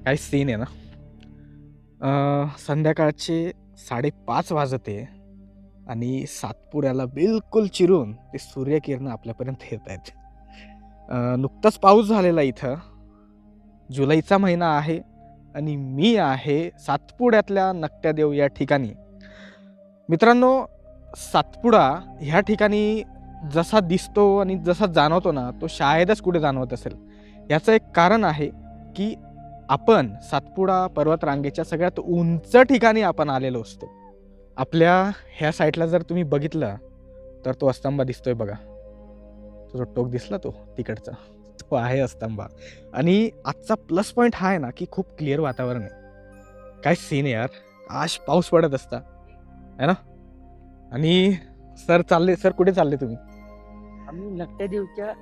काय सीन आहे ना. संध्याकाळचे 5:30 वाजते आणि सातपुड्याला बिलकुल चिरून ते सूर्यकिरण आपल्यापर्यंत येत आहेत. नुकताच पाऊस झालेला इथं. जुलैचा महिना आहे आणि मी आहे सातपुड्यातल्या नकट्यादेव या ठिकाणी. मित्रांनो, सातपुडा ह्या ठिकाणी जसा दिसतो आणि जसा जाणवतो ना, तो शायदच कुठे जाणवत असेल. याचं एक कारण आहे की आपण सातपुडा पर्वतरांगेच्या सगळ्यात उंच ठिकाणी आपण आलेलो असतो. आपल्या ह्या साईडला जर तुम्ही बघितलं तर तो अस्तंबा दिसतोय बघा. तो जो टोक दिसला तो तिकडचा, तो आहे अस्तंबा. आणि आजचा प्लस पॉईंट हा आहे ना की खूप क्लिअर वातावरण आहे. काय सीन आहे यार, आज पाऊस पडत असता है ना. आणि सर कुठे चालले तुम्ही? आम्ही नकट्यादेवच्या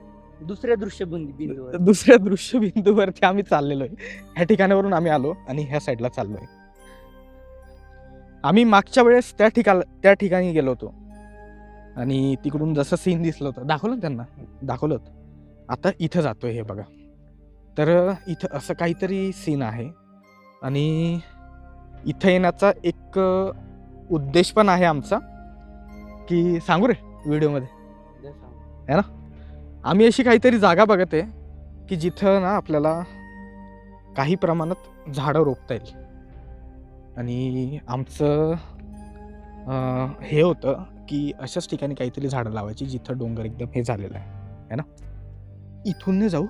दुसऱ्या दृश्यबिंदूवर दुसऱ्या दृश्यबिंदूवरती आम्ही चाललेलो आहे. ह्या ठिकाणावरून आम्ही आलो आणि ह्या साईडला चाललोय. आम्ही मागच्या वेळेस त्या ठिकाणी गेलो होतो आणि तिकडून जसं सीन दिसलं होतं दाखवलं त्यांना, दाखवलं होतं. आता इथं जातोय हे बघा. तर इथं असं काहीतरी सीन आहे आणि इथं येण्याचा एक उद्देश पण आहे आमचा, की सांगू रे व्हिडिओमध्ये है ना. आम्ही अशी काहीतरी जागा बघत आहे की जिथं ना आपल्याला काही प्रमाणात झाडं रोपता येईल. आणि आमचं हे होतं की अशाच ठिकाणी काहीतरी झाडं लावायची जिथं डोंगर एकदम हे झालेलं आहे ना. इथून नाही जाऊ,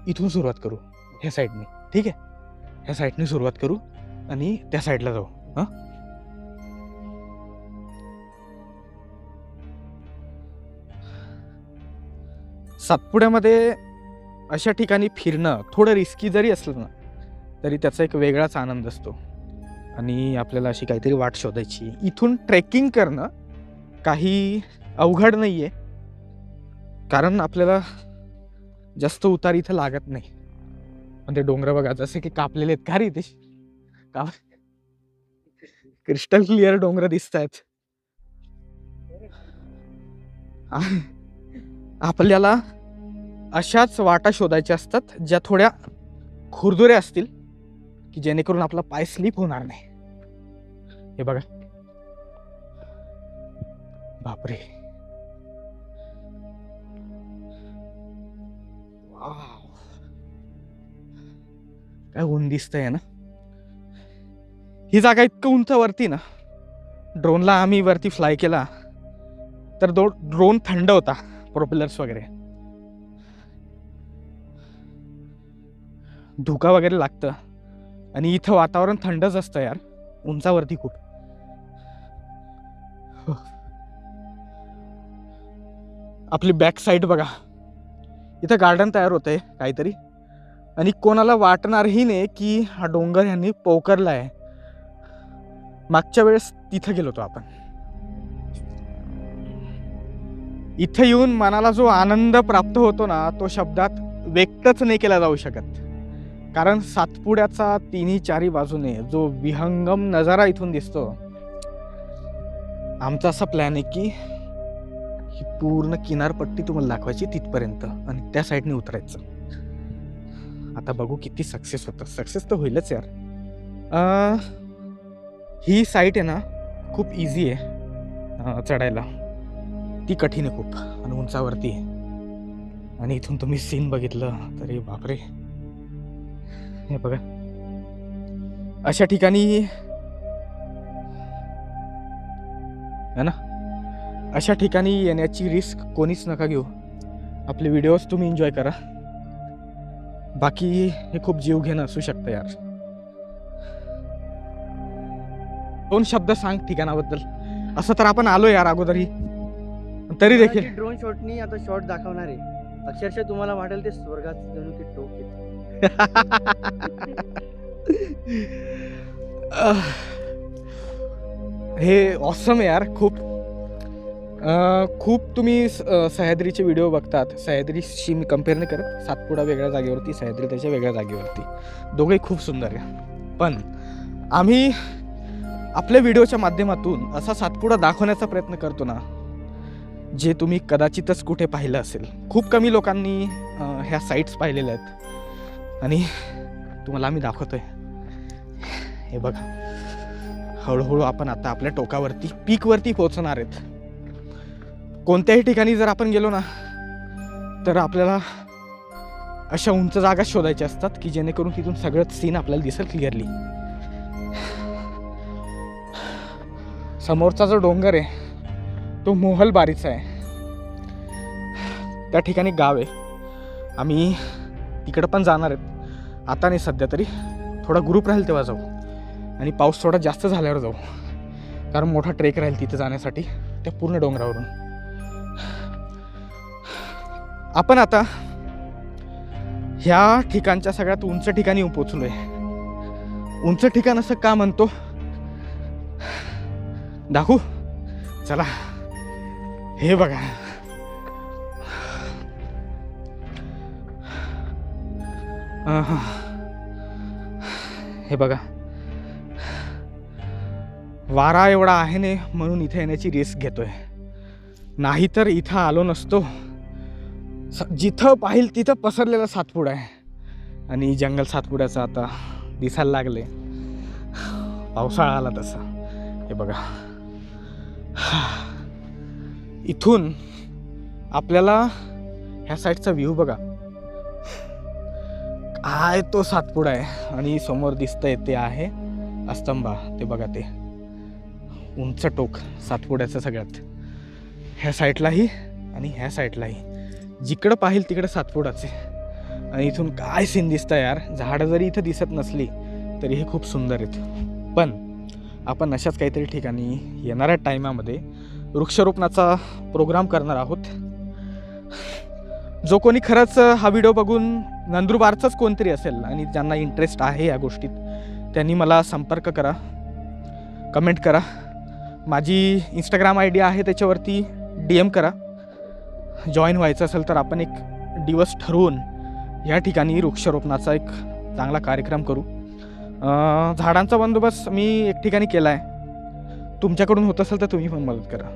इथून सुरुवात करू ह्या साईडने. ठीक आहे, ह्या साईडने सुरुवात करू आणि त्या साईडला जाऊ. हां, सातपुड्यामध्ये अशा ठिकाणी फिरणं थोडं रिस्की जरी असलं ना तरी त्याचा एक वेगळाच आनंद असतो. आणि आपल्याला अशी काहीतरी वाट शोधायची. इथून ट्रेकिंग करणं काही अवघड नाही आहे, कारण आपल्याला जास्त उतार इथं लागत नाही. पण ते डोंगर बघा जसे की कापलेले आहेत का रे इथे, का क्रिस्टल क्लिअर डोंगर दिसत आहेत. आपल्याला अशाच वाटा शोधायच्या असतात ज्या थोड्या खुरदुऱ्या असतील की जेणेकरून आपला पाय स्लिप होणार नाही. हे बघा, बापरे, वाव, काय ऊन दिसतंय ना. ही जागा इतकं उंच वरती ना, ड्रोनला आम्ही वरती फ्लाय केला तर ड्रोन थंड होता, प्रोपेलर्स वगैरे, धुका वगैरे लागतं. आणि इथं वातावरण थंडच असतं यार, उंचावरती खूप. आपली बॅक साईड बघा, इथं गार्डन तयार होतंय काहीतरी. आणि कोणाला वाटणारही नाही की हा डोंगर ह्यांनी पोखरला आहे. मागच्या वेळेस तिथं गेलो होतो आपण. इथं येऊन मनाला जो आनंद प्राप्त होतो ना, तो शब्दात व्यक्तच नाही केला जाऊ शकत. कारण सातपुड्याचा तिन्ही चारी बाजूने जो विहंगम नजारा इथून दिसतो. आमचा असा प्लॅन आहे की ही पूर्ण किनारपट्टी तुम्हाला दाखवायची तिथपर्यंत आणि त्या साईडने उतरायचं. आता बघू किती सक्सेस होतं. सक्सेस तर होईलच यार. ही साईट आहे ना खूप इझी आहे चढायला, ती कठीण आहे खूप आणि उंचावरती आहे. आणि इथून तुम्ही सीन बघितलं तरी बापरे, हे बघा, अशा ठिकाणी है ना, अशा ठिकाणी येण्याची रिस्क कोणीच नका घेऊ. आपले व्हिडिओज तुम्ही एन्जॉय करा, बाकी हे खूप जीव घेणं असू शकतं यार. 2 शब्द सांग ठिकाणाबद्दल. असं तर आपण आलो यार अगोदरही, तरी देखील ड्रोन शॉटनी आता शॉट दाखवणार आहे. अक्षरशः तुम्हाला वाटेल ते स्वर्गात जणू की टोक येतं. हे ऑसम आहे यार. खूप तुम्ही सह्याद्रीचे व्हिडिओ बघतात. सह्याद्रीशी मी कम्पेअर नाही करत. सातपुडा वेगळ्या जागेवरती, सह्याद्री त्याच्या वेगळ्या जागेवरती, दोघेही खूप सुंदर आहे. पण आम्ही आपल्या व्हिडिओच्या माध्यमातून असा सातपुडा दाखवण्याचा प्रयत्न करतो ना, जे तुम्ही कदाचितच कुठे पाहिलं असेल. खूप कमी लोकांनी ह्या साईट्स पाहिलेल्या आहेत आणि तुम्हाला आम्ही दाखवतोय. हे बघा, हळूहळू आपण आता आपल्या टोकावरती पीकवरती पोहोचणार आहेत. कोणत्याही ठिकाणी जर आपण गेलो ना तर आपल्याला अशा उंच जागा शोधायच्या असतात की जेणेकरून तिथून सगळंच सीन आपल्याला दिसेल क्लिअरली. समोरचा जो डोंगर आहे तो मोहलबारीचा आहे. त्या ठिकाणी गाव आहे. आम्ही तिकडं पण जाणार आहेत. आता नाही सध्या तरी, थोडा ग्रुप राहील तेव्हा जाऊ आणि पाऊस थोडा जास्त झाल्यावर जाऊ, कारण मोठा ट्रेक राहील तिथे जाण्यासाठी त्या पूर्ण डोंगरावरून. आपण आता ह्या ठिकाणच्या सगळ्यात उंच ठिकाणी पोचलोय. उंच ठिकाण असं का म्हणतो दाखवू चला. हे बघा, हे बघा, वारा एवढा आहे ने म्हणून इथे येण्याची रिस्क घेतोय, नाहीतर इथं आलो नसतो. जिथं पाहिल तिथं पसरलेला सातपुडा आहे आणि जंगल सातपुड्याचं आता दिसायला लागले. पावसाळा आला तसा. हे बघा, इथून आपल्याला ह्या साईडचा व्ह्यू बघा, काय तो सातपुडा आहे आणि समोर दिसतंय ते आहे अस्तंबा. ते बघा, ते उंच टोक सातपुड्याचं सगळ्यात. ह्या साईडलाही आणि ह्या साईडलाही जिकडं पाहिल तिकडं सातपुडाचे. आणि इथून काय सीन दिसतं यार. झाडं जरी इथं दिसत नसली तरी हे खूप सुंदर आहेत. पण आपण अशाच काहीतरी ठिकाणी येणाऱ्या टायमामध्ये वृक्षारोपणाचा प्रोग्राम करणार आहोत. जो कोणी खरंच हा व्हिडिओ बघून नंदुरबारचाच कोणतरी असेल आणि ज्यांना इंटरेस्ट आहे या गोष्टीत, त्यांनी मला संपर्क करा, कमेंट करा. माझी इंस्टाग्राम ID आहे, त्याच्यावरती DM करा. जॉईन व्हायचं असेल तर आपण एक दिवस ठरवून या ठिकाणी वृक्षारोपणाचा एक चांगला कार्यक्रम करू. झाडांचा बंदोबस्त मी एक ठिकाणी केला आहे. तुमच्याकडून होत असेल तर तुम्ही पण मदत करा.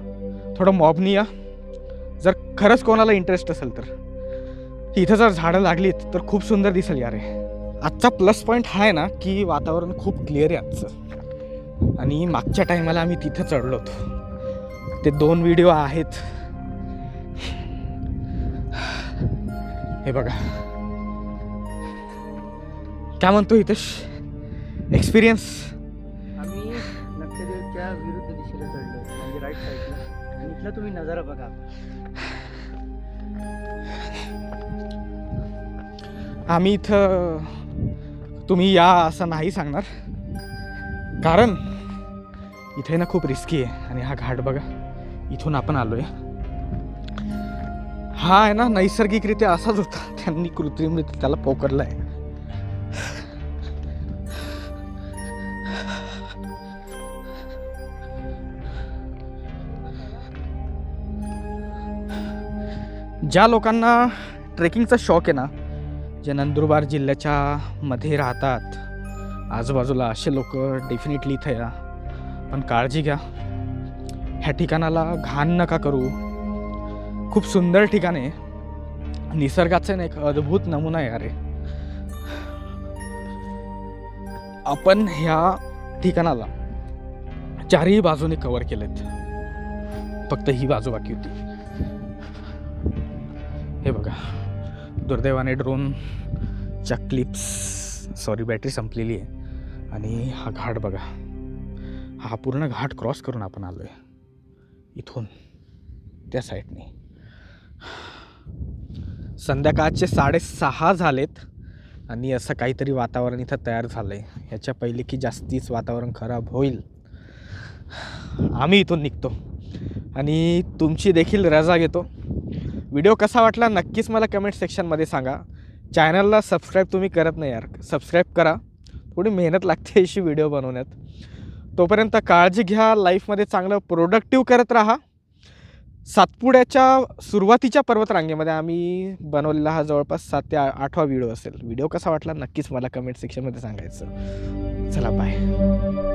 थोडं मॉबनी या, जर खरंच कोणाला इंटरेस्ट असेल तर. इथं जर झाडं लागलीत तर खूप सुंदर दिसेल यार. आजचा प्लस पॉईंट हा आहे ना की वातावरण खूप क्लिअर आहे आजचं. आणि मागच्या टायमाला आम्ही तिथं चढलो होतो, ते 2 व्हिडिओ आहेत. हे बघा, काय म्हणतो हितेश, एक्सपिरियन्स? आम्ही नक्षदेवच्या विरुद्ध दिशेला चढलो, म्हणजे राईट साईडला. आणि इथला तुम्ही नजारा बघा. आम्ही इथं तुम्ही या असं नाही सांगणार, कारण इथे ना खूप रिस्की आहे. आणि हा घाट बघा, इथून आपण आलोय. हा आहे ना नैसर्गिकरित्या असाच होता, त्यांनी कृत्रिमरित्या त्याला पोकरलाय. ज्या लोकांना ट्रेकिंगचा शौक आहे ना, जे नंदुरबार जिल्ह्याच्या मध्ये राहतात आजूबाजूला, असे लोक डेफिनेटली इथे या. पण काळजी घ्या, ह्या ठिकाणाला घाण नका करू. खूप सुंदर ठिकाण आहे, निसर्गाचा एक अद्भुत नमुना आहे. अरे, आपण ह्या ठिकाणाला 4ही बाजूने कव्हर केलेत, फक्त ही बाजू बाकी होती. हे बघा, दुर्दैवाने ड्रोनच्या बॅटरी संपलेली आहे. आणि हा घाट बघा, हा पूर्ण घाट क्रॉस करून आपण आलोय इथून त्या साईडने. संध्याकाळचे 6:30 झालेत आणि असं काहीतरी वातावरण इथं तयार झालंय. ह्याच्या पहिले की जास्तीच वातावरण खराब होईल, आम्ही इथून निघतो आणि तुमची देखील रजा घेतो. व्हिडिओ कसा वाटला नक्कीच मला कमेंट सेक्शनमध्ये सांगा. चॅनलला सबस्क्राईब तुम्ही करत नाही यार, सबस्क्राईब करा. थोडी मेहनत लागते अशी व्हिडिओ बनवण्यात. तोपर्यंत काळजी घ्या, लाईफमध्ये चांगलं प्रोडक्टिव्ह करत राहा. सातपुड्याच्या सुरुवातीच्या पर्वतरांगेमध्ये आम्ही बनवलेला हा जवळपास 7 ते 8वा व्हिडिओ असेल. व्हिडिओ कसा वाटला नक्कीच मला कमेंट सेक्शनमध्ये सांगायचं. चला, बाय.